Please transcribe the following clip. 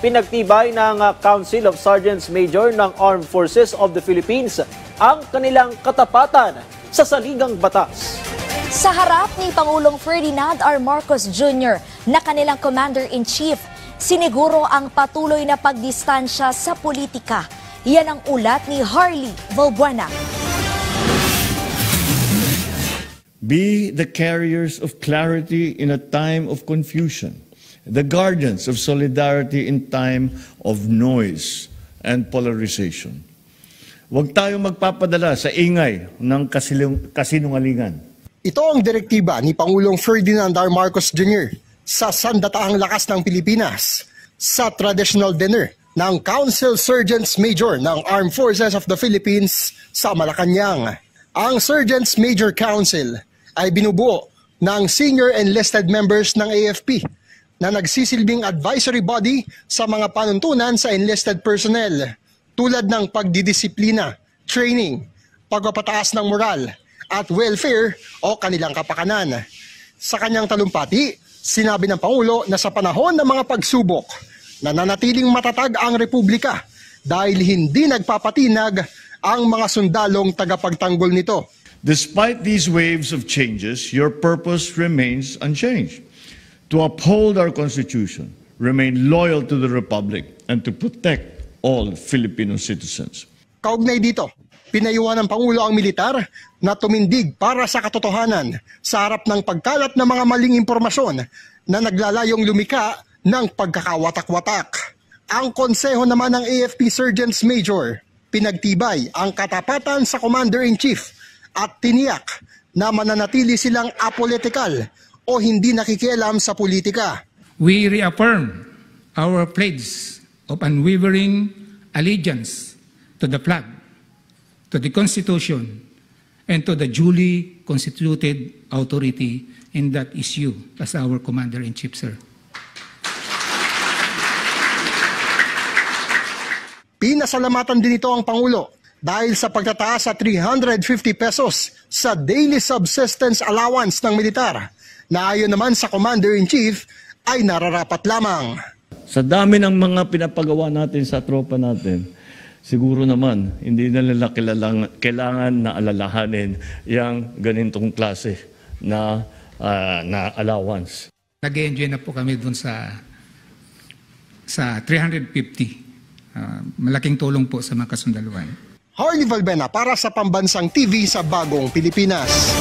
Pinagtibay ng Council of Sergeants Major ng Armed Forces of the Philippines ang kanilang katapatan sa saligang batas. Sa harap ni Pangulong Ferdinand R. Marcos Jr. na kanilang Commander-in-Chief, siniguro ang patuloy na pagdistansya sa politika. Yan ang ulat ni Harley Valbuena. Be the carriers of clarity in a time of confusion, the guardians of solidarity in time of noise and polarization. Huwag tayong magpapadala sa ingay ng kasinungalingan. Ito ang direktiba ni Pangulong Ferdinand R. Marcos Jr. sa Sandataang Lakas ng Pilipinas sa traditional dinner ng Council Sergeants Major ng Armed Forces of the Philippines sa Malacanang. Ang Sergeants Major Council ay binubuo ng senior enlisted members ng AFP na nagsisilbing advisory body sa mga panuntunan sa enlisted personnel tulad ng pagdidisiplina, training, pagpapataas ng moral at welfare o kanilang kapakanan. Sa kanyang talumpati, sinabi ng Pangulo na sa panahon ng mga pagsubok, nananatiling matatag ang Republika dahil hindi nagpapatinag ang mga sundalong tagapagtanggol nito. Despite these waves of changes, your purpose remains unchanged. To uphold our Constitution, remain loyal to the Republic, and to protect all Filipino citizens. Kaugnay dito, pinayuhan ng Pangulo ang militar na tumindig para sa katotohanan sa harap ng pagkalat ng mga maling impormasyon na naglalayong lumika ng pagkakawatak-watak. Ang konseho naman ng AFP Sergeants Major, pinagtibay ang katapatan sa Commander-in-Chief at tiniyak na mananatili silang apolitikal o hindi nakikialam sa politika. We reaffirm our pledge of unwavering allegiance to the flag, to the Constitution, and to the duly constituted authority, and that is you as our Commander-in-Chief, sir. Pinasalamatan din ito ang Pangulo dahil sa pagtataas sa 350 pesos sa daily subsistence allowance ng militar na ayon naman sa Commander-in-Chief ay nararapat lamang. Sa dami ng mga pinapagawa natin sa tropa natin, siguro naman hindi na nila kailangan na alalahanin yung ganitong klase na allowance. Nag-enjoy na po kami dun sa 350. Malaking tulong po sa mga kasundaluhan. Harley Valbuena para sa Pambansang TV sa Bagong Pilipinas.